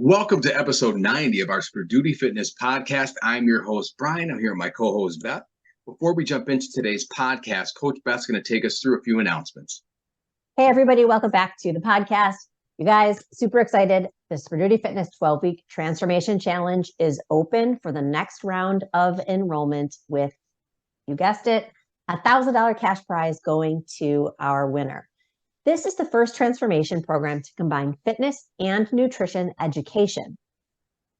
Welcome to episode 90 of our Sperduti Fitness podcast. I'm your host, Brian. I'm here with my co-host, Beth. Before we jump into today's podcast, Coach Beth's going to take us through a few announcements. Hey, everybody. Welcome back to the podcast. You guys, super excited. The Sperduti Fitness 12-week transformation challenge is open for the next round of enrollment with, you guessed it, a $1,000 cash prize going to our winner. This is the first transformation program to combine fitness and nutrition education.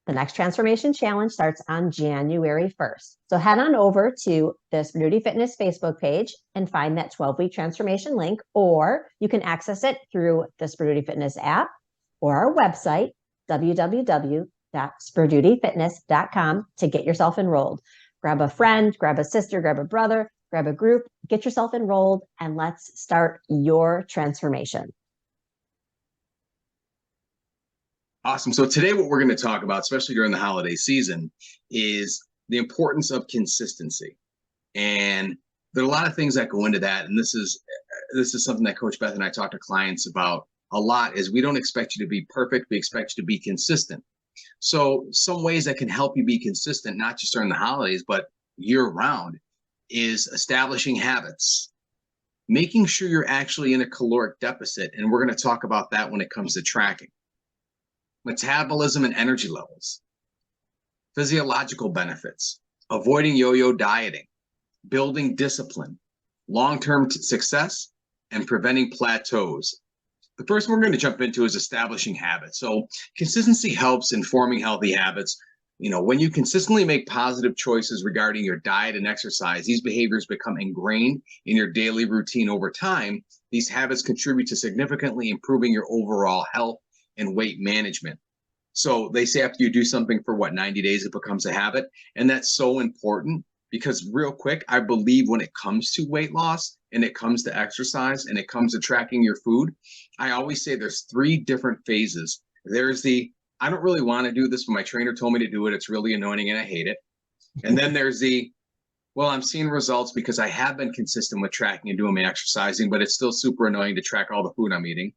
The next transformation challenge starts on January 1st. So head on over to the Sperduti Fitness Facebook page and find that 12-week transformation link, or you can access it through the Sperduti Fitness app or our website, www.sperdutifitness.com, to get yourself enrolled. Grab a friend, grab a sister, grab a brother, grab a group, get yourself enrolled, and let's start your transformation. Awesome. So today what we're going to talk about, especially during the holiday season, is the importance of consistency. And there are a lot of things that go into that. And this is something that Coach Beth and I talk to clients about a lot, is we don't expect you to be perfect. We expect you to be consistent. So some ways that can help you be consistent, not just during the holidays, but year round, is establishing habits, making sure you're actually in a caloric deficit. And we're going to talk about that when it comes to tracking. Metabolism and energy levels, physiological benefits, avoiding yo-yo dieting, building discipline, long-term success, and preventing plateaus. The first one we're going to jump into is establishing habits. So consistency helps in forming healthy habits. You know, when you consistently make positive choices regarding your diet and exercise, these behaviors become ingrained in your daily routine over time. These habits contribute to significantly improving your overall health and weight management. So they say after you do something for 90 days, it becomes a habit. And that's so important because, real quick, I believe when it comes to weight loss and it comes to exercise and it comes to tracking your food, I always say there's three different phases. There's the, I don't really want to do this, but my trainer told me to do it. It's really annoying and I hate it. And then there's the, well, I'm seeing results because I have been consistent with tracking and doing my exercising, but it's still super annoying to track all the food I'm eating.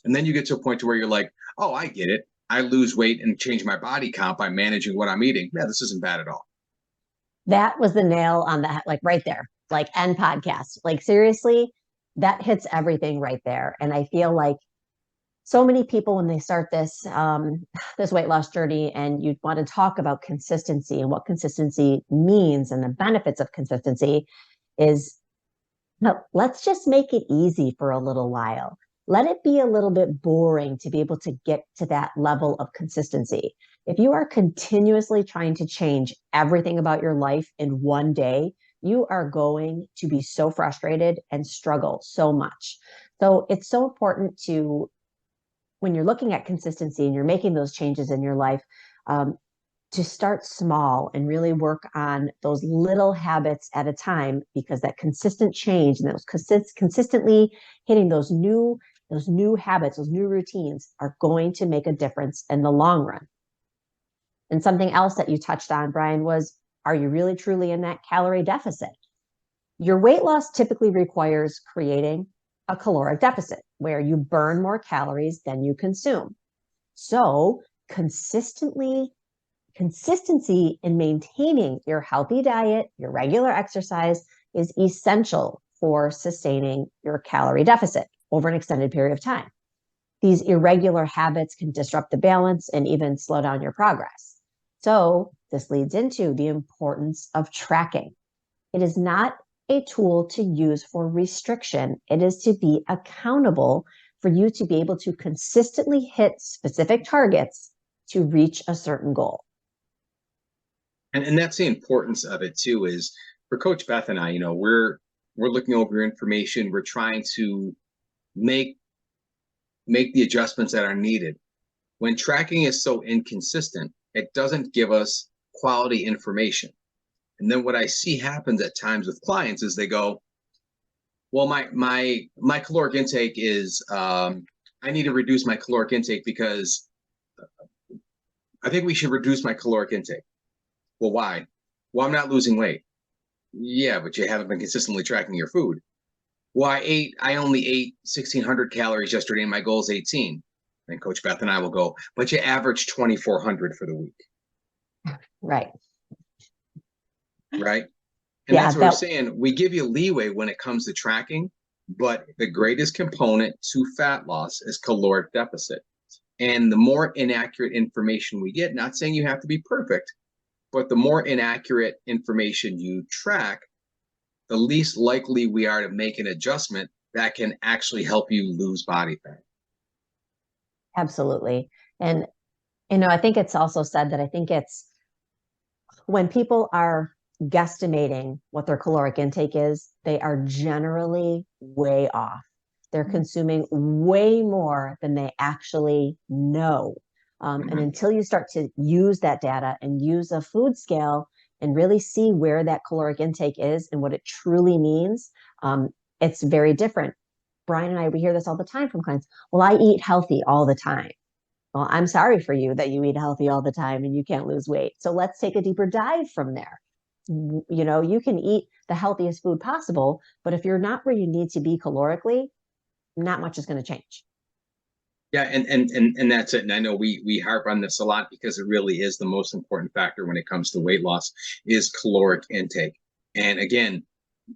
And then you get to a point to where you're like, oh, I get it. I lose weight and change my body count by managing what I'm eating. Yeah, this isn't bad at all. That was the nail on the head, like right there, like end podcast. Like seriously, that hits everything right there. And I feel like so many people, when they start this this weight loss journey, and you want to talk about consistency and what consistency means and the benefits of consistency, is no, let's just make it easy for a little while. Let it be a little bit boring to be able to get to that level of consistency. If you are continuously trying to change everything about your life in one day, you are going to be so frustrated and struggle so much. So it's so important to, when you're looking at consistency and you're making those changes in your life, to start small and really work on those little habits at a time, because that consistent change and those consistently hitting those new habits, those new routines are going to make a difference in the long run. And something else that you touched on, Brian, was, are you really truly in that calorie deficit? Your weight loss typically requires creating a caloric deficit where you burn more calories than you consume. So consistency in maintaining your healthy diet, your regular exercise, is essential for sustaining your calorie deficit over an extended period of time. These irregular habits can disrupt the balance and even slow down your progress. So this leads into the importance of tracking. It is not a tool to use for restriction. It is to be accountable for you to be able to consistently hit specific targets to reach a certain goal. And that's the importance of it too, is for Coach Beth and I, you know, we're looking over your information. We're trying to make the adjustments that are needed. When tracking is so inconsistent, it doesn't give us quality information. And then what I see happens at times with clients is they go, well, my caloric intake is, I need to reduce my caloric intake because I think we should reduce my caloric intake. Well, why? Well, I'm not losing weight. Yeah, but you haven't been consistently tracking your food. Well, I only ate 1,600 calories yesterday and my goal is 18. And Coach Beth and I will go, but you average 2,400 for the week. Right. Right. And Yeah, that's what we're saying. We give you leeway when it comes to tracking, but the greatest component to fat loss is caloric deficit. And the more inaccurate information we get, not saying you have to be perfect, but the more inaccurate information you track, the least likely we are to make an adjustment that can actually help you lose body fat. absolutely. And, I think it's also said that I think it's when people are guesstimating what their caloric intake is, they are generally way off. They're consuming way more than they actually know. And until you start to use that data and use a food scale and really see where that caloric intake is and what it truly means, it's very different. Brian and I, we hear this all the time from clients. Well, I eat healthy all the time. Well, I'm sorry for you that you eat healthy all the time and you can't lose weight. So let's take a deeper dive from there. You can eat the healthiest food possible, but if you're not where you need to be calorically, not much is going to change. Yeah, and that's it. And I know we harp on this a lot because it really is the most important factor when it comes to weight loss is caloric intake. And again,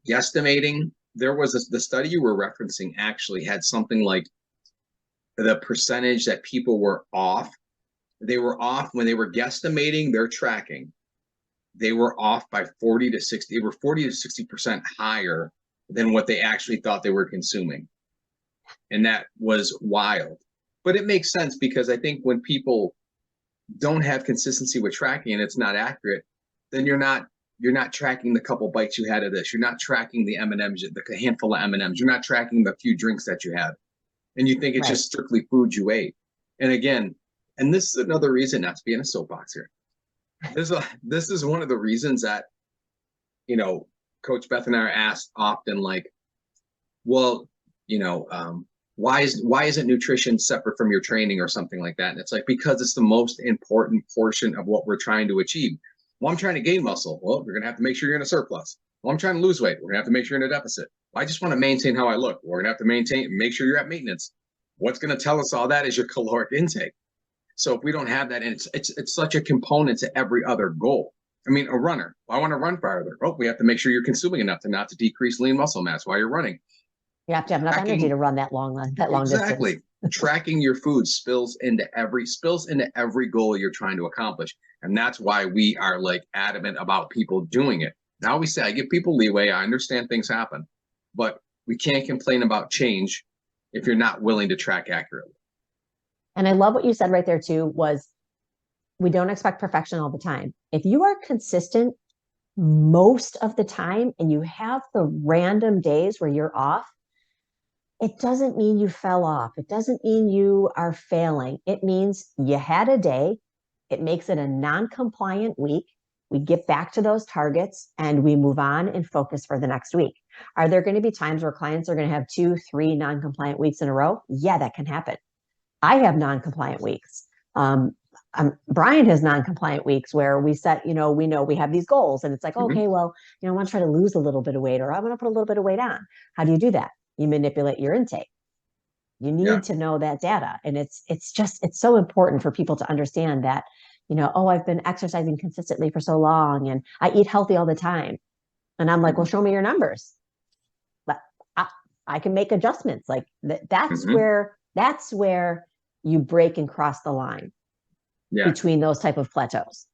guesstimating, the study you were referencing actually had something like the percentage that people were off. They were off when they were guesstimating their tracking. They were off by 40 to 60. They were 40 to 60% higher than what they actually thought they were consuming. And that was wild. But it makes sense because I think when people don't have consistency with tracking and it's not accurate, then you're not tracking the couple bites you had of this. You're not tracking the M&Ms, the handful of M&Ms. You're not tracking the few drinks that you had. And you think it's just strictly food you ate. And again, and this is another reason, not to be in a soapbox here. This is one of the reasons that, Coach Beth and I are asked often, like, well, why isn't nutrition separate from your training or something like that? And it's like, because it's the most important portion of what we're trying to achieve. Well, I'm trying to gain muscle. Well, we're going to have to make sure you're in a surplus. Well, I'm trying to lose weight. We're going to have to make sure you're in a deficit. Well, I just want to maintain how I look. We're going to have to make sure you're at maintenance. What's going to tell us all that is your caloric intake. So if we don't have that, and it's such a component to every other goal. I mean, a runner, well, I want to run farther. Oh, we have to make sure you're consuming enough to not to decrease lean muscle mass while you're running. You have to have enough energy to run that long distance. Exactly. Tracking your food spills into every goal you're trying to accomplish. And that's why we are like adamant about people doing it. Now we say, I give people leeway. I understand things happen, but we can't complain about change if you're not willing to track accurately. And I love what you said right there too, was we don't expect perfection all the time. If you are consistent most of the time and you have the random days where you're off, it doesn't mean you fell off. It doesn't mean you are failing. It means you had a day. It makes it a non-compliant week. We get back to those targets and we move on and focus for the next week. Are there going to be times where clients are going to have 2-3 non-compliant weeks in a row? Yeah, that can happen. I have non-compliant weeks. Brian has non-compliant weeks where we set, we know we have these goals and it's like, okay, well, I want to try to lose a little bit of weight or I want to put a little bit of weight on. How do you do that? You manipulate your intake. You need to know that data. And it's so important for people to understand that, I've been exercising consistently for so long and I eat healthy all the time. And I'm like, well, show me your numbers. But I can make adjustments. Like that's where you break and cross the line between those type of plateaus.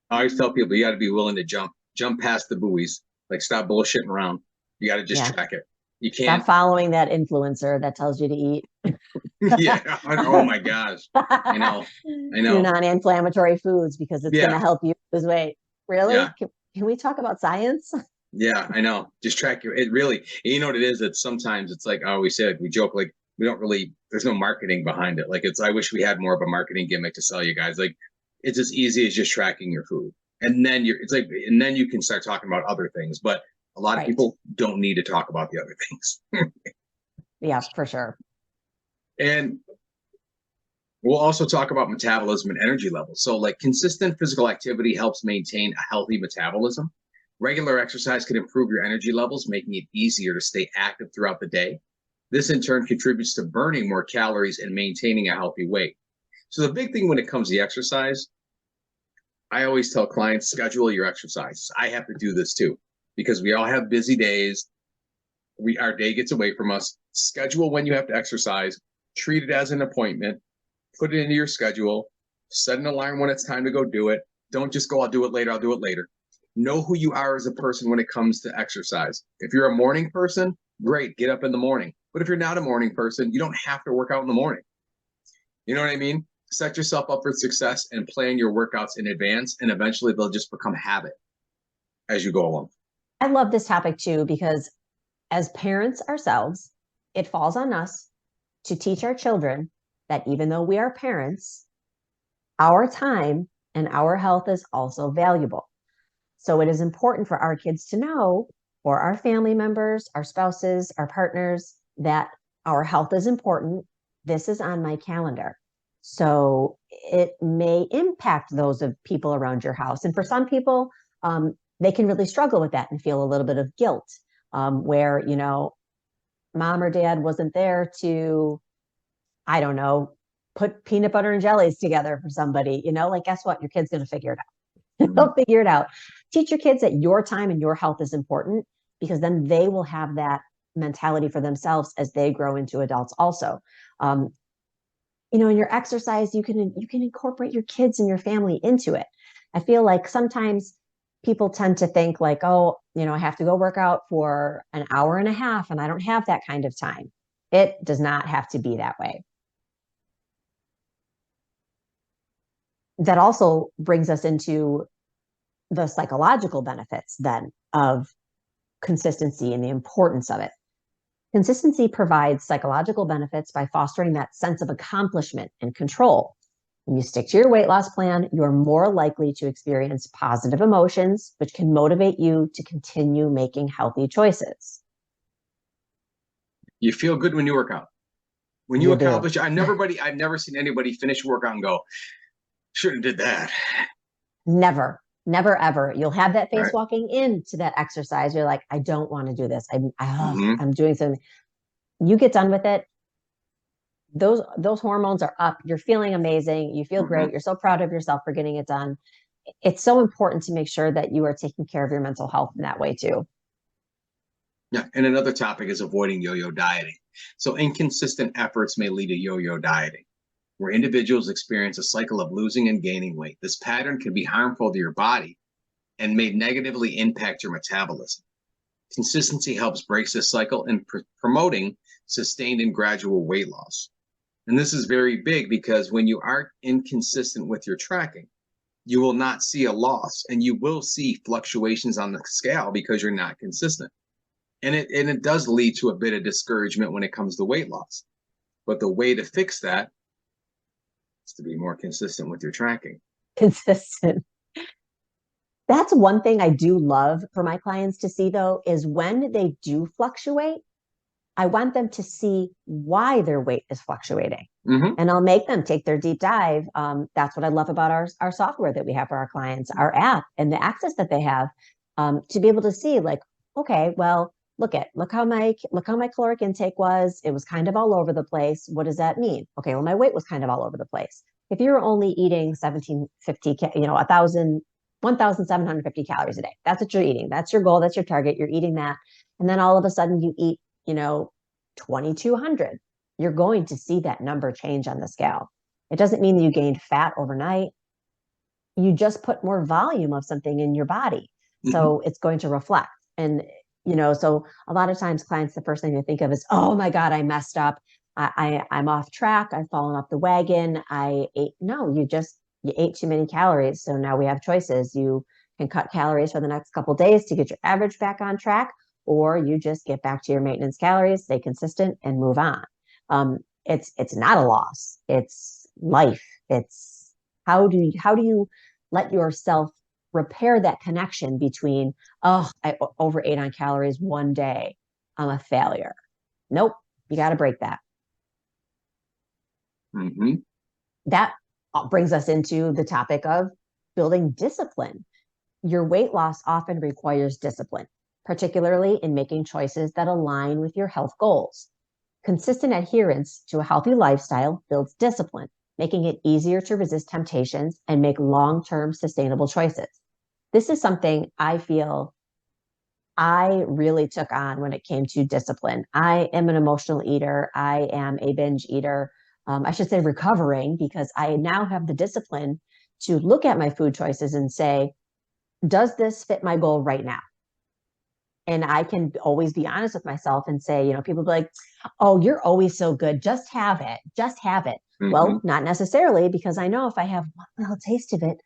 I always tell people you got to be willing to jump past the buoys, like stop bullshitting around. You got to just track it. You can't stop following that influencer that tells you to eat. Yeah. Oh my gosh. I know. Your non-inflammatory foods because it's going to help you lose weight. Really? Yeah. Can we talk about science? Yeah, I know. Just track it really. You know what it is? That sometimes it's like I always said, we joke like we don't really. There's no marketing behind it. Like I wish we had more of a marketing gimmick to sell you guys. Like it's as easy as just tracking your food, and then and then you can start talking about other things. But a lot of people don't need to talk about the other things. Yeah, for sure. And we'll also talk about metabolism and energy levels. So like consistent physical activity helps maintain a healthy metabolism. Regular exercise can improve your energy levels, making it easier to stay active throughout the day. This in turn contributes to burning more calories and maintaining a healthy weight. So the big thing when it comes to exercise, I always tell clients, schedule your exercise. I have to do this too, because we all have busy days. Our day gets away from us. Schedule when you have to exercise, treat it as an appointment, put it into your schedule, set an alarm when it's time to go do it. Don't just go, I'll do it later, I'll do it later. Know who you are as a person when it comes to exercise. If you're a morning person, great, get up in the morning. But if you're not a morning person, you don't have to work out in the morning. You know what I mean? Set yourself up for success and plan your workouts in advance, and eventually they'll just become habit as you go along. I love this topic too, because as parents ourselves, it falls on us to teach our children that even though we are parents, our time and our health is also valuable. So it is important for our kids to know, or our family members, our spouses, our partners, that our health is important. This is on my calendar. So it may impact those of people around your house. And for some people, they can really struggle with that and feel a little bit of guilt, where, mom or dad wasn't there to, I don't know, put peanut butter and jellies together for somebody, like, guess what? Your kid's going to figure it out. They'll figure it out. Teach your kids that your time and your health is important, because then they will have that mentality for themselves as they grow into adults also. In your exercise, you can incorporate your kids and your family into it. I feel like sometimes people tend to think like, oh, I have to go work out for an hour and a half and I don't have that kind of time. It does not have to be that way. That also brings us into the psychological benefits then of consistency and the importance of it. Consistency provides psychological benefits by fostering that sense of accomplishment and control. When you stick to your weight loss plan, you're more likely to experience positive emotions, which can motivate you to continue making healthy choices. You feel good when you work out. When you accomplish, I've never seen anybody finish a workout and go, should have did that. Never, ever. You'll have that face walking into that exercise. You're like, I don't want to do this. I'm doing something. You get done with it. Those hormones are up. You're feeling amazing. You feel great. You're so proud of yourself for getting it done. It's so important to make sure that you are taking care of your mental health in that way too. Yeah. And another topic is avoiding yo-yo dieting. So inconsistent efforts may lead to yo-yo dieting, where individuals experience a cycle of losing and gaining weight. This pattern can be harmful to your body and may negatively impact your metabolism. Consistency helps break this cycle in promoting sustained and gradual weight loss. And this is very big, because when you are inconsistent with your tracking, you will not see a loss, and you will see fluctuations on the scale because you're not consistent. And it does lead to a bit of discouragement when it comes to weight loss. But the way to fix that is to be more consistent with your tracking. Consistent. That's one thing I do love for my clients to see, though, is when they do fluctuate, I want them to see why their weight is fluctuating. And I'll make them take their deep dive. That's what I love about our software that we have for our clients, our app, and the access that they have, to be able to see, like, okay, well, look how my caloric intake was. It was kind of all over the place. What does that mean? Okay, well, my weight was kind of all over the place. If you're only eating 1,750 calories a day, that's what you're eating. That's your goal. That's your target. You're eating that. And then all of a sudden you eat, 2,200. You're going to see that number change on the scale. It doesn't mean that you gained fat overnight. You just put more volume of something in your body. So it's going to reflect. And, so a lot of times clients, the first thing they think of is, oh my God, I messed up. I'm off track. I've fallen off the wagon. You ate too many calories. So now we have choices. You can cut calories for the next couple of days to get your average back on track, or you just get back to your maintenance calories, stay consistent, and move on. It's not a loss. It's life. It's how do you let yourself repair that connection between, oh, I overate on calories one day, I'm a failure. Nope, you got to break that. That brings us into the topic of building discipline. Your weight loss often requires discipline, particularly in making choices that align with your health goals. Consistent adherence to a healthy lifestyle builds discipline, making it easier to resist temptations and make long-term sustainable choices. This is something I feel I really took on when it came to discipline. I am an emotional eater. I am a binge eater. I should say recovering, because I now have the discipline to look at my food choices and say, does this fit my goal right now? And I can always be honest with myself and say, people be like, oh, you're always so good. Just have it. Just have it. Mm-hmm. Well, not necessarily, because I know if I have one little taste of it,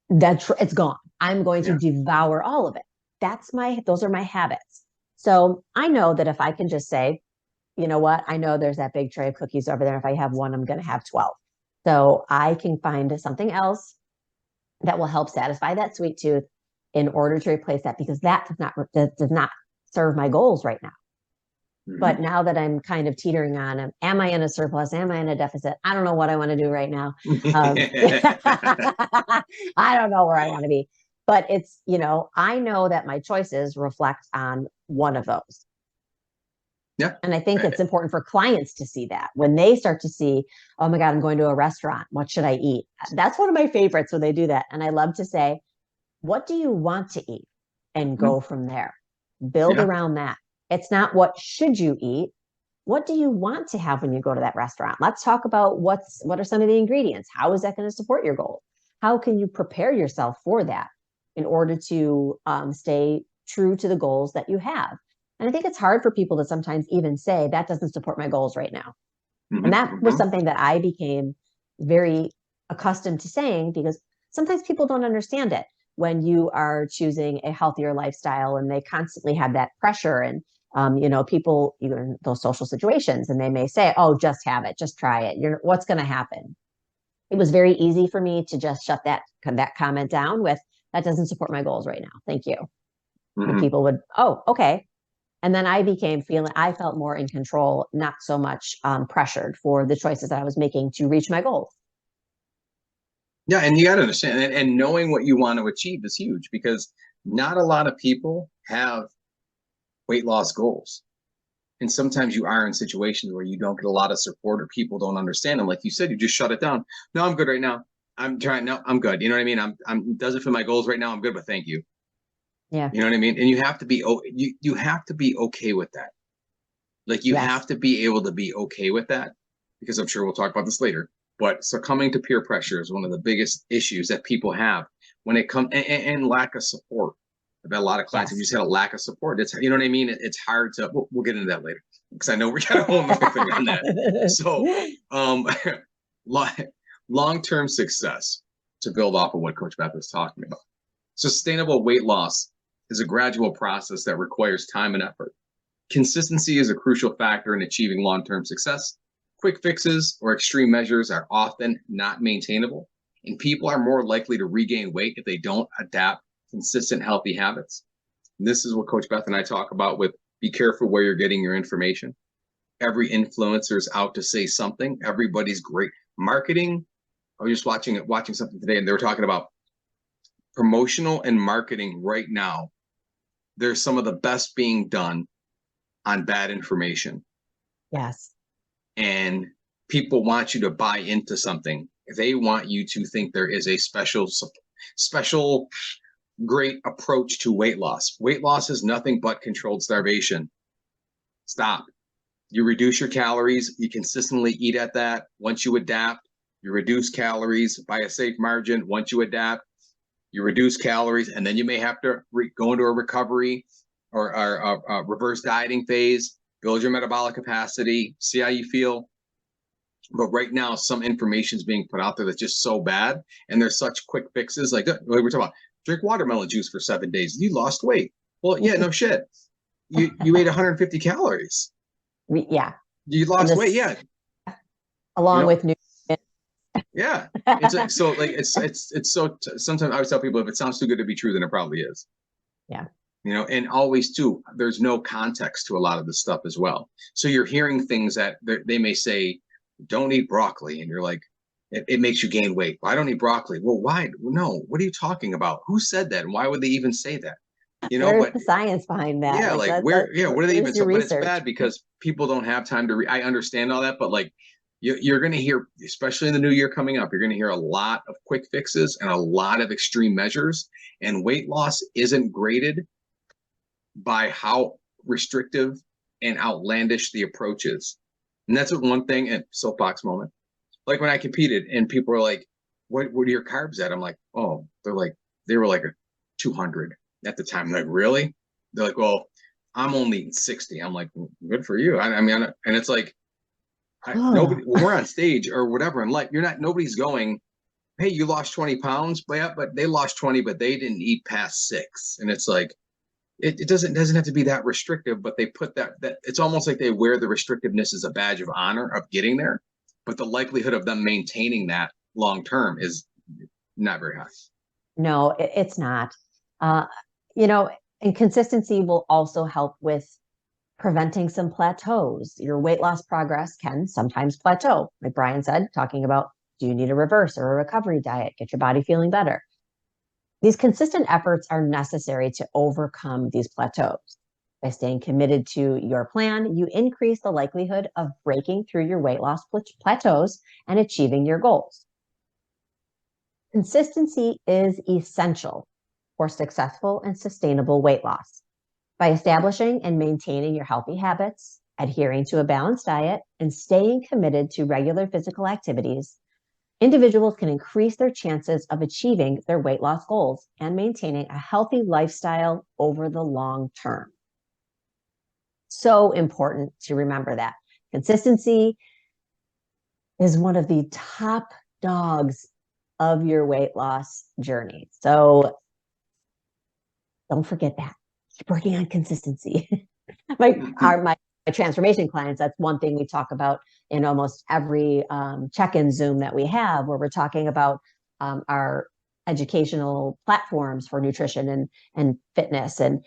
it's gone. I'm going to devour all of it. Those are my habits. So I know that if I can just say, you know what, I know there's that big tray of cookies over there. If I have one, I'm going to have 12. So I can find something else that will help satisfy that sweet tooth in order to replace that, because that does not serve my goals right now. Mm-hmm. But now that I'm kind of teetering on, am I in a surplus? Am I in a deficit? I don't know what I want to do right now. I don't know where I want to be. But it's, I know that my choices reflect on one of those. Yeah. And I think it's important for clients to see that when they start to see, oh my God, I'm going to a restaurant. What should I eat? That's one of my favorites when they do that. And I love to say, what do you want to eat? And go from there. Build around that. It's not what should you eat. What do you want to have when you go to that restaurant? Let's talk about what are some of the ingredients? How is that going to support your goals? How can you prepare yourself for that in order to stay true to the goals that you have? And I think it's hard for people to sometimes even say that doesn't support my goals right now. Mm-hmm. And that was something that I became very accustomed to saying, because sometimes people don't understand it when you are choosing a healthier lifestyle and they constantly have that pressure and people, even in those social situations, and they may say, oh, just have it, just try it. What's going to happen? It was very easy for me to just shut that comment down with, that doesn't support my goals right now. Thank you. Mm-hmm. And people would, oh, okay. And then I I felt more in control, not so much pressured for the choices that I was making to reach my goals. Yeah, and you got to understand, and knowing what you want to achieve is huge, because not a lot of people have weight loss goals. And sometimes you are in situations where you don't get a lot of support or people don't understand them. Like you said, you just shut it down. No, I'm good right now. I'm trying. No, I'm good. You know what I mean? I'm doesn't fit my goals right now. I'm good, but thank you. Yeah. You know what I mean? And you have to be, you have to be okay with that. Like you have to be able to be okay with that, because I'm sure we'll talk about this later. But succumbing to peer pressure is one of the biggest issues that people have when it comes, and lack of support. I've had a lot of clients who just had a lack of support. It's, you know what I mean? It's hard to, we'll get into that later, because I know we got a whole other thing on that. So long-term success, to build off of what Coach Beth was talking about. Sustainable weight loss is a gradual process that requires time and effort. Consistency is a crucial factor in achieving long-term success. Quick fixes or extreme measures are often not maintainable, and people are more likely to regain weight if they don't adapt consistent, healthy habits. And this is what Coach Beth and I talk about with, be careful where you're getting your information. Every influencer is out to say something. Everybody's great. Marketing, I was just watching something today, and they were talking about promotional and marketing right now. There's some of the best being done on bad information. Yes. And people want you to buy into something. They want you to think there is a special great approach to weight loss. Weight loss is nothing but controlled starvation. Stop. You reduce your calories. You consistently eat at that. Once you adapt, you reduce calories by a safe margin. Once you adapt, you reduce calories, and then you may have to go into a recovery or a reverse dieting phase, build your metabolic capacity, see how you feel. But right now, some information is being put out there that's just so bad, and there's such quick fixes. Like we're talking about, drink watermelon juice for 7 days. You lost weight. Well, yeah, no shit. You ate 150 calories. Yeah. You lost weight. Yeah. Along with nutrition. Yeah. It's like, so like, it's so, sometimes I always tell people, if it sounds too good to be true, then it probably is. Yeah. And always too, there's no context to a lot of this stuff as well. So you're hearing things that they may say, don't eat broccoli. And you're like, it makes you gain weight. Well, I don't eat broccoli. Well, why? No, what are you talking about? Who said that? And why would they even say that? Where's the science behind that? Yeah, what are they even saying? But it's bad because people don't have time to I understand all that, but like you're going to hear, especially in the new year coming up, you're going to hear a lot of quick fixes and a lot of extreme measures. And weight loss isn't graded by how restrictive and outlandish the approach is. And that's one thing, and soapbox moment. Like when I competed and people were like, what are your carbs at? I'm like, oh, they were like a 200 at the time. I'm like, really? They're like, well, I'm only eating 60. I'm like, well, good for you. I mean, and it's like, nobody, when we're on stage or whatever in life, nobody's going, hey, you lost 20 pounds, but yeah, but they lost 20, but they didn't eat past 6. And it's like, it doesn't have to be that restrictive, but they put that it's almost like they wear the restrictiveness as a badge of honor of getting there, but the likelihood of them maintaining that long term is not very high. No, it's not. Uh, you know, and consistency will also help with preventing some plateaus. Your weight loss progress can sometimes plateau, like Brian said, talking about, do you need a reverse or a recovery diet? Get your body feeling better. These consistent efforts are necessary to overcome these plateaus. By staying committed to your plan, you increase the likelihood of breaking through your weight loss plateaus and achieving your goals. Consistency is essential for successful and sustainable weight loss. By establishing and maintaining your healthy habits, adhering to a balanced diet, and staying committed to regular physical activities, individuals can increase their chances of achieving their weight loss goals and maintaining a healthy lifestyle over the long term. So important to remember that. Consistency is one of the top dogs of your weight loss journey. So don't forget that. Keep working on consistency. my transformation clients, that's one thing we talk about in almost every check-in Zoom that we have, where we're talking about our educational platforms for nutrition and fitness. And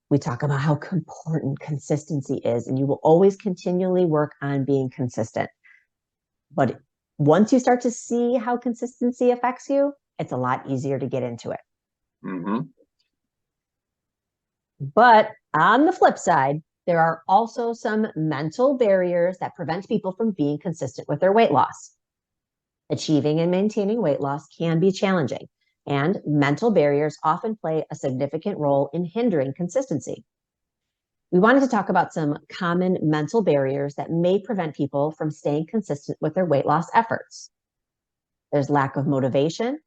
we talk about how important consistency is, and you will always continually work on being consistent. But once you start to see how consistency affects you, it's a lot easier to get into it. Mm-hmm. But on the flip side, there are also some mental barriers that prevent people from being consistent with their weight loss. Achieving and maintaining weight loss can be challenging, and mental barriers often play a significant role in hindering consistency. We wanted to talk about some common mental barriers that may prevent people from staying consistent with their weight loss efforts. There's lack of motivation,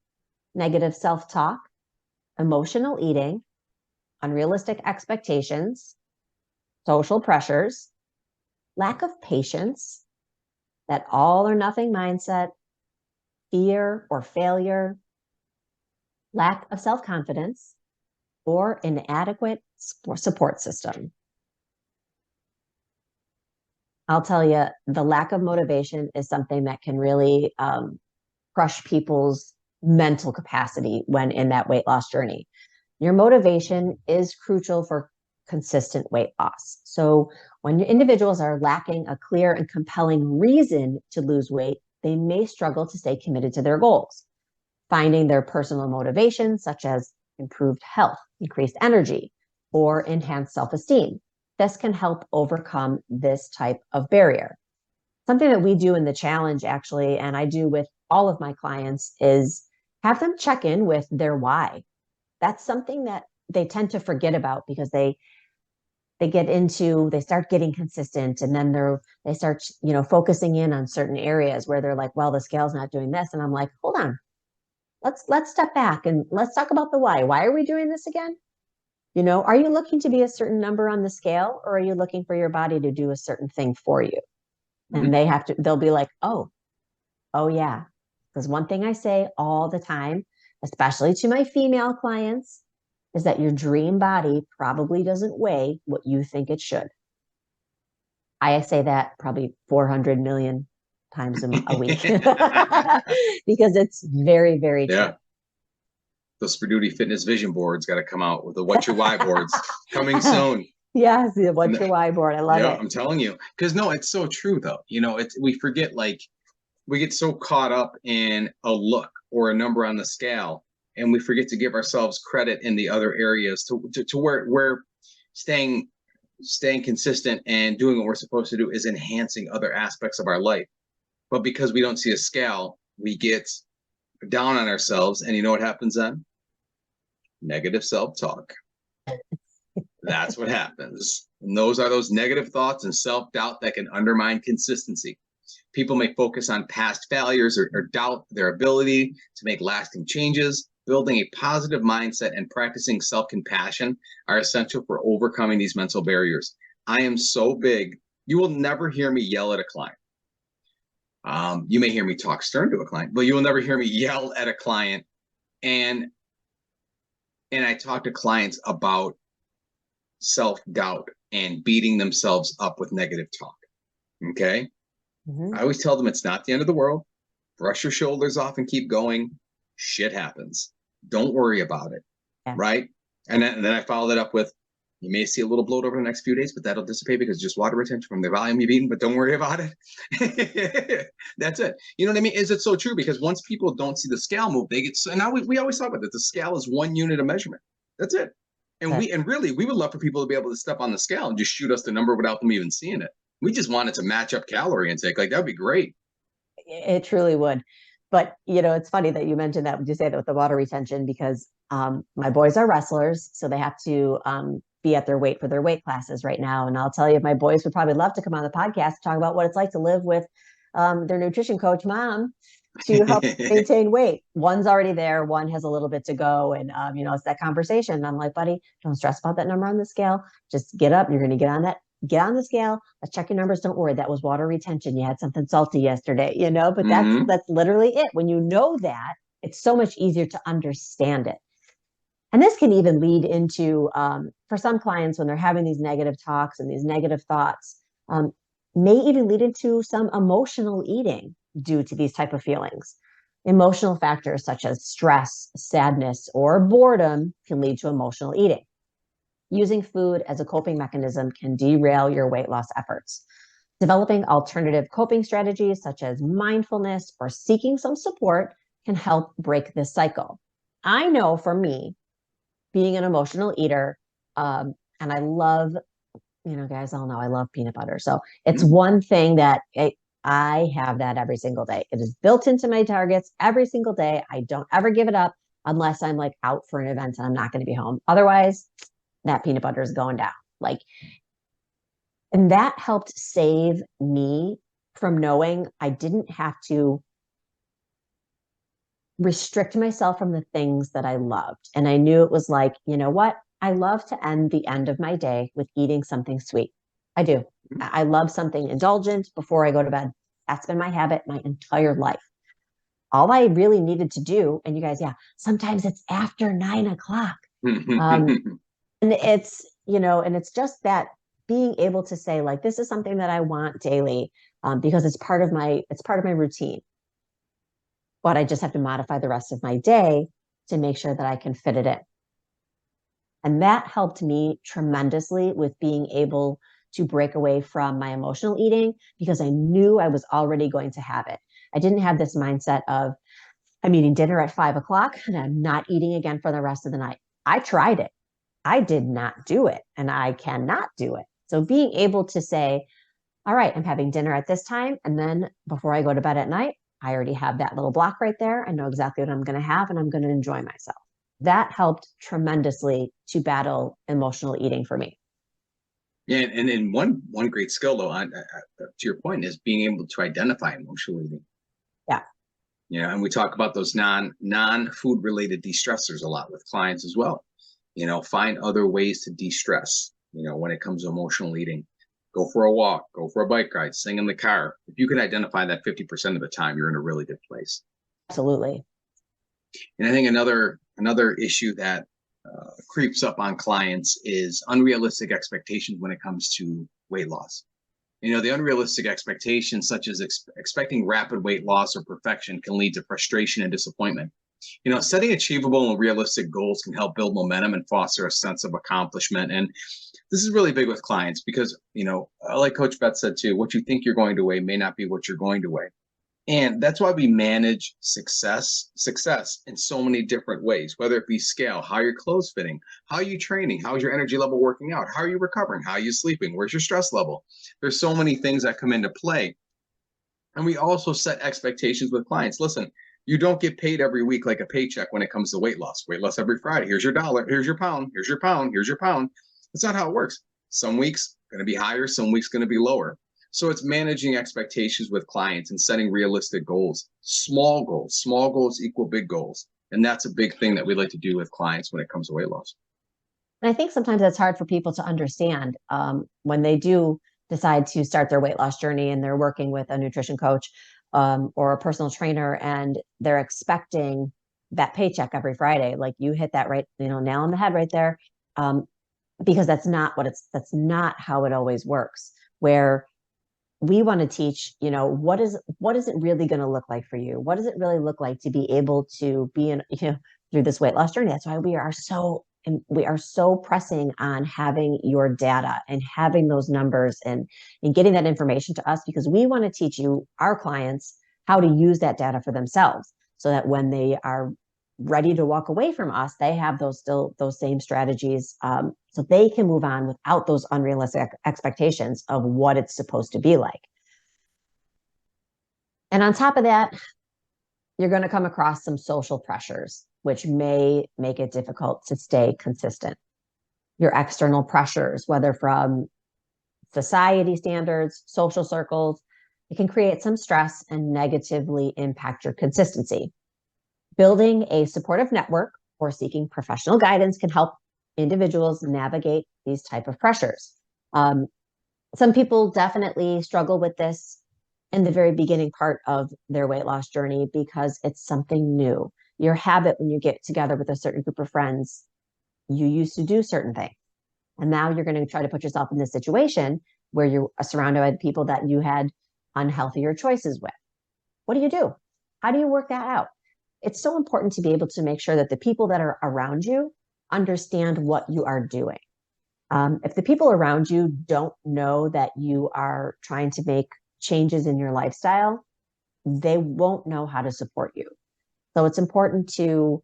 negative self-talk, emotional eating, unrealistic expectations, social pressures, lack of patience, that all or nothing mindset, fear or failure, lack of self-confidence, or inadequate support system. I'll tell you, the lack of motivation is something that can really crush people's mental capacity when in that weight loss journey. Your motivation is crucial for consistent weight loss. So when individuals are lacking a clear and compelling reason to lose weight, they may struggle to stay committed to their goals. Finding their personal motivations, such as improved health, increased energy, or enhanced self-esteem. This can help overcome this type of barrier. Something that we do in the challenge, actually, and I do with all of my clients, is have them check in with their why. That's something that they tend to forget about because they start getting consistent, and then they start, focusing in on certain areas where they're like, well, the scale's not doing this. And I'm like, hold on, let's step back and let's talk about the why. Why are we doing this again? Are you looking to be a certain number on the scale, or are you looking for your body to do a certain thing for you? Mm-hmm. And they'll be like, oh yeah. Because one thing I say all the time, especially to my female clients, is that your dream body probably doesn't weigh what you think it should. I say that probably 400 million times a week because it's very, very true. The Sperduti fitness vision boards got to come out with the What's Your Why boards coming soon. Yes, the What's Your Why board. I love it. I'm telling you. Because no, it's so true though. We forget, we get so caught up in a look or a number on the scale, and we forget to give ourselves credit in the other areas to where staying staying consistent and doing what we're supposed to do is enhancing other aspects of our life. But because we don't see a scale, we get down on ourselves. And you know what happens then? Negative self-talk. That's what happens. And those are those negative thoughts and self-doubt that can undermine consistency. People may focus on past failures or doubt their ability to make lasting changes. Building a positive mindset and practicing self-compassion are essential for overcoming these mental barriers. I am so big. You will never hear me yell at a client. You may hear me talk stern to a client, but you will never hear me yell at a client. And I talk to clients about self-doubt and beating themselves up with negative talk. Okay. Mm-hmm. I always tell them it's not the end of the world. Brush your shoulders off and keep going. Shit happens. Don't worry about it. Yeah. Right. And then I follow that up with, you may see a little bloat over the next few days, but that'll dissipate because it's just water retention from the volume you've eaten, but don't worry about it. That's it. You know what I mean? Is it so true? Because once people don't see the scale move, they get, so now we always talk about that. The scale is one unit of measurement. That's it. And really, we would love for people to be able to step on the scale and just shoot us the number without them even seeing it. We just want it to match up calorie intake. Like, that'd be great. It truly would. But, it's funny that you mentioned that, you say that with the water retention, because my boys are wrestlers, so they have to be at their weight for their weight classes right now. And I'll tell you, my boys would probably love to come on the podcast to talk about what it's like to live with their nutrition coach mom to help maintain weight. One's already there. One has a little bit to go. And, it's that conversation. And I'm like, buddy, don't stress about that number on the scale. Just get up. You're going to get on the scale. Let's check your numbers. Don't worry. That was water retention. You had something salty yesterday, but that's literally it. When you know that, it's so much easier to understand it. And this can even lead into, for some clients, when they're having these negative talks and these negative thoughts, may even lead into some emotional eating due to these type of feelings. Emotional factors such as stress, sadness, or boredom can lead to emotional eating. Using food as a coping mechanism can derail your weight loss efforts. Developing alternative coping strategies such as mindfulness or seeking some support can help break this cycle. I know for me, being an emotional eater, and I love, guys all know I love peanut butter. So it's one thing that I have that every single day. It is built into my targets every single day. I don't ever give it up unless I'm like out for an event and I'm not going to be home. Otherwise, that peanut butter is going down. And that helped save me from knowing I didn't have to restrict myself from the things that I loved. And I knew it was like, you know what? I love to end the end of my day with eating something sweet. I do. I love something indulgent before I go to bed. That's been my habit my entire life. All I really needed to do, and you guys, sometimes it's after 9 o'clock. And it's, and it's just that being able to say, like, this is something that I want daily, because it's part of my routine. But I just have to modify the rest of my day to make sure that I can fit it in. And that helped me tremendously with being able to break away from my emotional eating, because I knew I was already going to have it. I didn't have this mindset of, I'm eating dinner at 5 o'clock and I'm not eating again for the rest of the night. I tried it. I did not do it, and I cannot do it. So being able to say, all right, I'm having dinner at this time, and then before I go to bed at night, I already have that little block right there. I know exactly what I'm going to have, and I'm going to enjoy myself. That helped tremendously to battle emotional eating for me. Yeah, and one great skill, though, to your point, is being able to identify emotional eating. Yeah. And we talk about those non-food related de-stressors a lot with clients as well. Find other ways to de-stress, when it comes to emotional eating. Go for a walk, go for a bike ride, sing in the car. If you can identify that 50% of the time, you're in a really good place. Absolutely. And I think another issue that creeps up on clients is unrealistic expectations when it comes to weight loss. The unrealistic expectations, such as expecting rapid weight loss or perfection, can lead to frustration and disappointment. Setting achievable and realistic goals can help build momentum and foster a sense of accomplishment. And this is really big with clients because, like Coach Beth said too, what you think you're going to weigh may not be what you're going to weigh. And that's why we manage success in so many different ways, whether it be scale, how your clothes fitting, how you training, how's your energy level working out, how are you recovering, how are you sleeping, where's your stress level. There's so many things that come into play. And we also set expectations with clients. Listen, you don't get paid every week like a paycheck when it comes to weight loss. Weight loss every Friday. Here's your dollar, here's your pound, here's your pound, here's your pound. That's not how it works. Some weeks going to be higher, some weeks going to be lower. So it's managing expectations with clients and setting realistic goals. Small goals equal big goals. And that's a big thing that we like to do with clients when it comes to weight loss. And I think sometimes that's hard for people to understand when they do decide to start their weight loss journey and they're working with a nutrition coach or a personal trainer and they're expecting that paycheck every Friday. Like you hit that right, nail on the head right there. Because that's not how it always works. Where we want to teach, what is it really going to look like for you? What does it really look like to be able to be in, through this weight loss journey? That's why we are so pressing on having your data and having those numbers and getting that information to us, because we want to teach you, our clients, how to use that data for themselves so that when they are ready to walk away from us, they have those same strategies, so they can move on without those unrealistic expectations of what it's supposed to be like. And on top of that, you're going to come across some social pressures, which may make it difficult to stay consistent. Your external pressures, whether from society standards, social circles, it can create some stress and negatively impact your consistency. Building a supportive network or seeking professional guidance can help individuals navigate these type of pressures. Some people definitely struggle with this in the very beginning part of their weight loss journey because it's something new. Your habit when you get together with a certain group of friends, you used to do certain things. And now you're going to try to put yourself in this situation where you're surrounded by people that you had unhealthier choices with. What do you do? How do you work that out? It's so important to be able to make sure that the people that are around you understand what you are doing. If the people around you don't know that you are trying to make changes in your lifestyle, they won't know how to support you. So it's important to,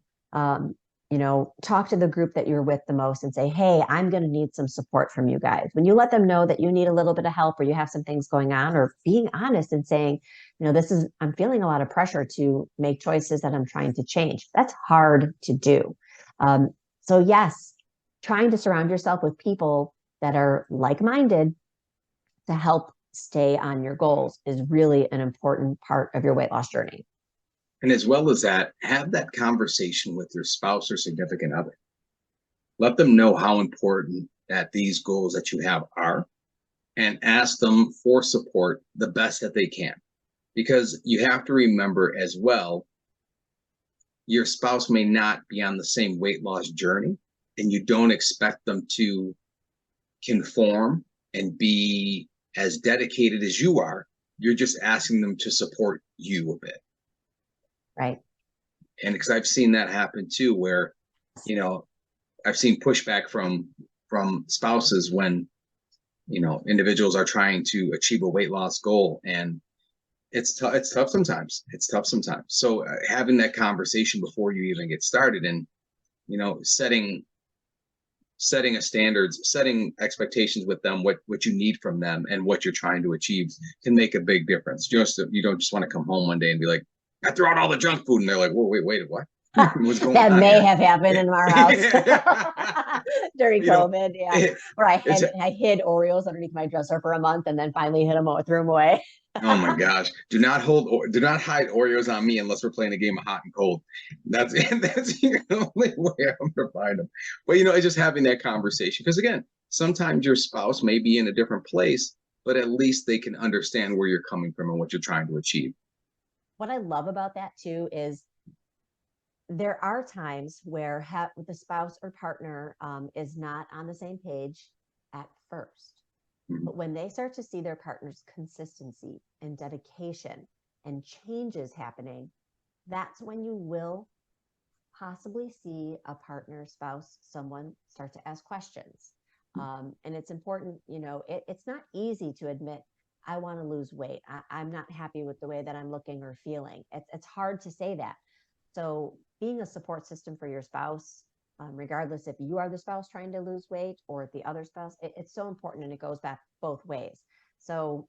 talk to the group that you're with the most and say, hey, I'm going to need some support from you guys. When you let them know that you need a little bit of help or you have some things going on, or being honest and saying, I'm feeling a lot of pressure to make choices that I'm trying to change. That's hard to do. So yes, trying to surround yourself with people that are like-minded to help stay on your goals is really an important part of your weight loss journey. And as well as that, have that conversation with your spouse or significant other. Let them know how important that these goals that you have are, and ask them for support the best that they can. Because you have to remember as well, your spouse may not be on the same weight loss journey, and you don't expect them to conform and be as dedicated as you are. You're just asking them to support you a bit. Right. And because I've seen that happen too, where, I've seen pushback from spouses when, individuals are trying to achieve a weight loss goal, and it's tough sometimes. So having that conversation before you even get started, and, setting setting expectations with them, what you need from them and what you're trying to achieve, can make a big difference. You don't just want to come home one day and be like, I threw out all the junk food, and they're like, whoa, wait, what? What's going That on may here? have happened in our house during COVID. Where I hid Oreos underneath my dresser for a month and then finally threw them away. Oh my gosh! Do not hide Oreos on me unless we're playing a game of hot and cold. That's the only way I'm gonna find them. But it's just having that conversation, because again, sometimes your spouse may be in a different place, but at least they can understand where you're coming from and what you're trying to achieve. What I love about that too is there are times where the spouse or partner is not on the same page at first. Mm-hmm. But when they start to see their partner's consistency and dedication and changes happening, that's when you will possibly see a partner, spouse, someone start to ask questions. And it's important, it's not easy to admit I want to lose weight. I'm not happy with the way that I'm looking or feeling. It's hard to say that. So being a support system for your spouse, regardless if you are the spouse trying to lose weight or the other spouse, it's so important, and it goes back both ways. So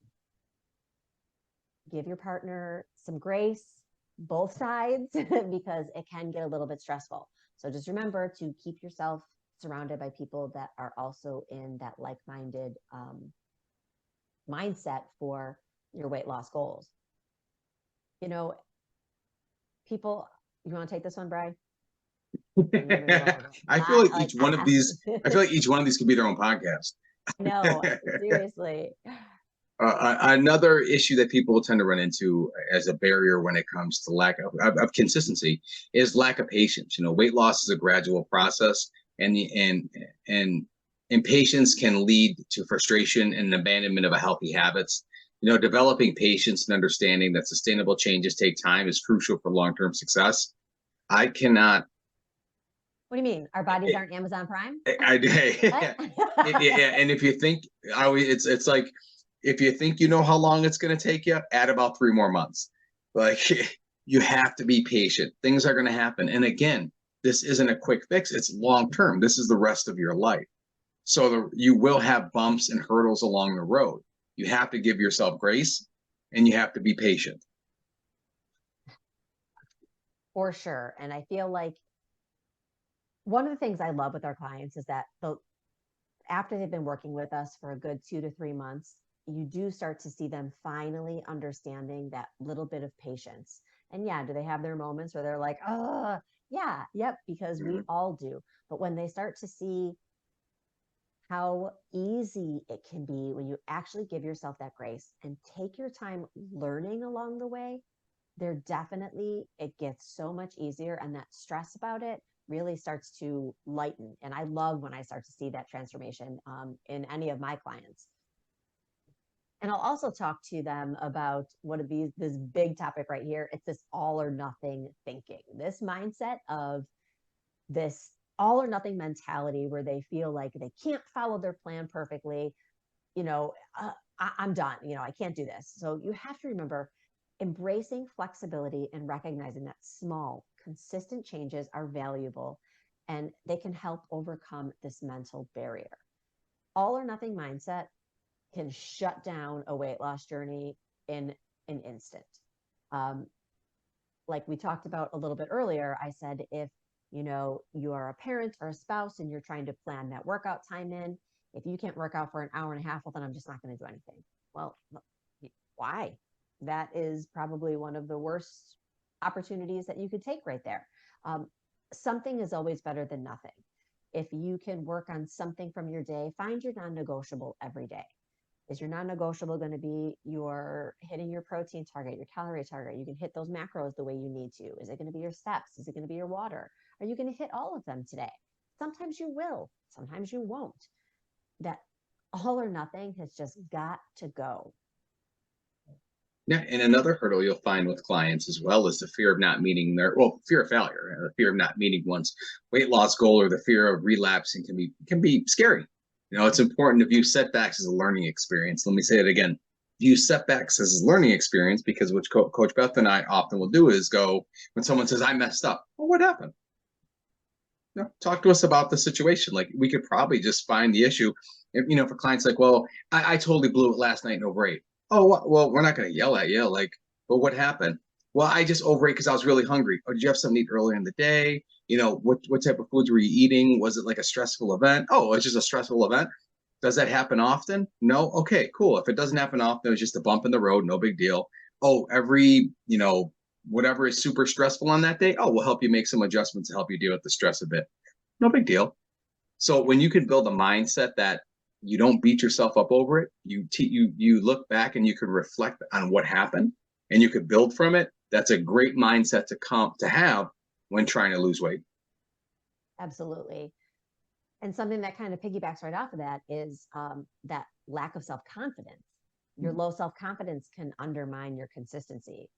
give your partner some grace, both sides, because it can get a little bit stressful. So just remember to keep yourself surrounded by people that are also in that like-minded mindset for your weight loss goals. You know, people, you want to take this one, Bri? I feel like Like each one of these, I feel like each one of these could be their own podcast. no, seriously. Another issue that people tend to run into as a barrier when it comes to lack of consistency is lack of patience. You know, weight loss is a gradual process, and and impatience can lead to frustration and abandonment of a healthy habits. You know, developing patience and understanding that sustainable changes take time is crucial for long-term success. I cannot. What do you mean? Our bodies aren't Amazon Prime? Yeah, and if you think, it's like, if you think you know how long it's going to take you, add about 3 more months. Like, you have to be patient. Things are going to happen, and again, this isn't a quick fix. It's long term. This is the rest of your life. So you will have bumps and hurdles along the road. You have to give yourself grace, and you have to be patient. For sure. And I feel like one of the things I love with our clients is that after they've been working with us for a good 2 to 3 months, you do start to see them finally understanding that little bit of patience. And yeah, do they have their moments where they're like, oh, yeah, yep, because we all do. But when they start to see how easy it can be when you actually give yourself that grace and take your time learning along the way, it gets so much easier, and that stress about it really starts to lighten. And I love when I start to see that transformation in any of my clients. And I'll also talk to them about this big topic right here. It's this all or nothing thinking, this mindset of this all or nothing mentality where they feel like they can't follow their plan perfectly. I'm done. I can't do this. So you have to remember, embracing flexibility and recognizing that small, consistent changes are valuable, and they can help overcome this mental barrier. All or nothing mindset can shut down a weight loss journey in an instant. Um, like we talked about a little bit earlier, I said, if you are a parent or a spouse and you're trying to plan that workout time in, if you can't work out for an hour and a half, well, then I'm just not going to do anything. Well, why? That is probably one of the worst opportunities that you could take right there. Something is always better than nothing. If you can work on something from your day, find your non-negotiable every day. Is your non-negotiable going to be your hitting your protein target, your calorie target? You can hit those macros the way you need to. Is it going to be your steps? Is it going to be your water? Are you going to hit all of them today? Sometimes you will, sometimes you won't. That all or nothing has just got to go. Yeah, and another hurdle you'll find with clients as well is the fear of not meeting fear of failure, the fear of not meeting one's weight loss goal, or the fear of relapsing can be scary. You know, it's important to view setbacks as a learning experience. Let me say it again: view setbacks as a learning experience, because what Coach Beth and I often will do is go, when someone says, "I messed up," well, what happened? Talk to us about the situation. Like, we could probably just find the issue. For clients like, well, I totally blew it last night and overate. Oh, well, we're not going to yell at you. Like, but what happened? Well, I just overate because I was really hungry. Oh, did you have something to eat earlier in the day? What type of foods were you eating? Was it like a stressful event? Oh, it's just a stressful event. Does that happen often? No. Okay, cool. If it doesn't happen often, it's just a bump in the road. No big deal. Oh, whatever is super stressful on that day, oh, we'll help you make some adjustments to help you deal with the stress a bit. No big deal. So when you can build a mindset that you don't beat yourself up over it, you look back and you can reflect on what happened and you could build from it. That's a great mindset to have when trying to lose weight. Absolutely. And something that kind of piggybacks right off of that is that lack of self-confidence. Your low self-confidence can undermine your consistency.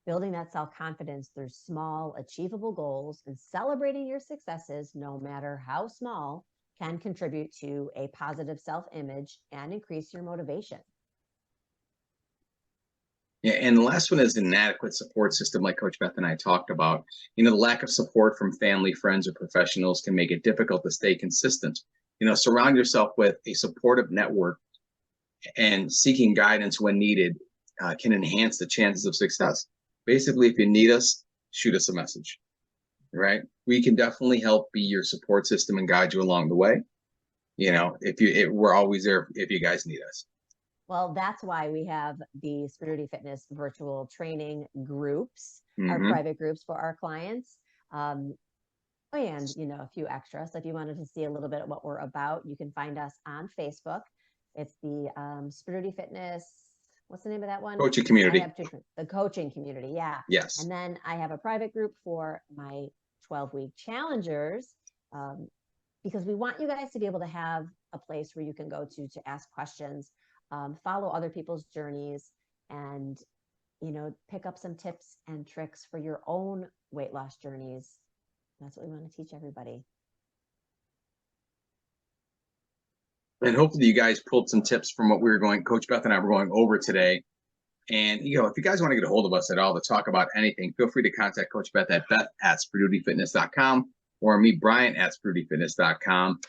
Building that self-confidence through small, achievable goals and celebrating your successes, no matter how small, can contribute to a positive self-image and increase your motivation. Yeah, and the last one is an inadequate support system, like Coach Beth and I talked about. The lack of support from family, friends, or professionals can make it difficult to stay consistent. Surround yourself with a supportive network and seeking guidance when needed can enhance the chances of success. Basically, if you need us, shoot us a message, right? We can definitely help be your support system and guide you along the way. We're always there if you guys need us. Well, that's why we have the Sperduti Fitness virtual training groups, our Mm-hmm. private groups for our clients. And a few extras. So if you wanted to see a little bit of what we're about, you can find us on Facebook. It's the Sperduti Fitness. What's the name of that one? Coaching community. I have the coaching community. Yeah. Yes. And then I have a private group for my 12-week challengers, because we want you guys to be able to have a place where you can go to ask questions, follow other people's journeys, and pick up some tips and tricks for your own weight loss journeys. That's what we want to teach everybody. And hopefully you guys pulled some tips from what Coach Beth and I were going over today. And, if you guys want to get a hold of us at all to talk about anything, feel free to contact Coach Beth at beth@sperdutifitness.com or me, Brian, at sperdutifitness.com.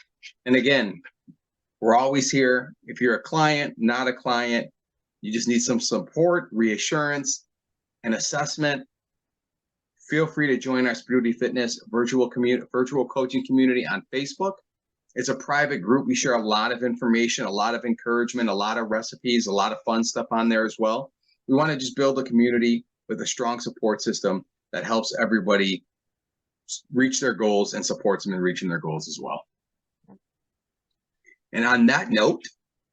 And again, we're always here. If you're a client, not a client, you just need some support, reassurance, and assessment, feel free to join our Sperduti Fitness virtual coaching community on Facebook. It's a private group. We share a lot of information, a lot of encouragement, a lot of recipes, a lot of fun stuff on there as well. We want to just build a community with a strong support system that helps everybody reach their goals and supports them in reaching their goals as well. And on that note,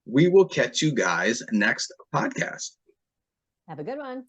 we will catch you guys next podcast. Have a good one.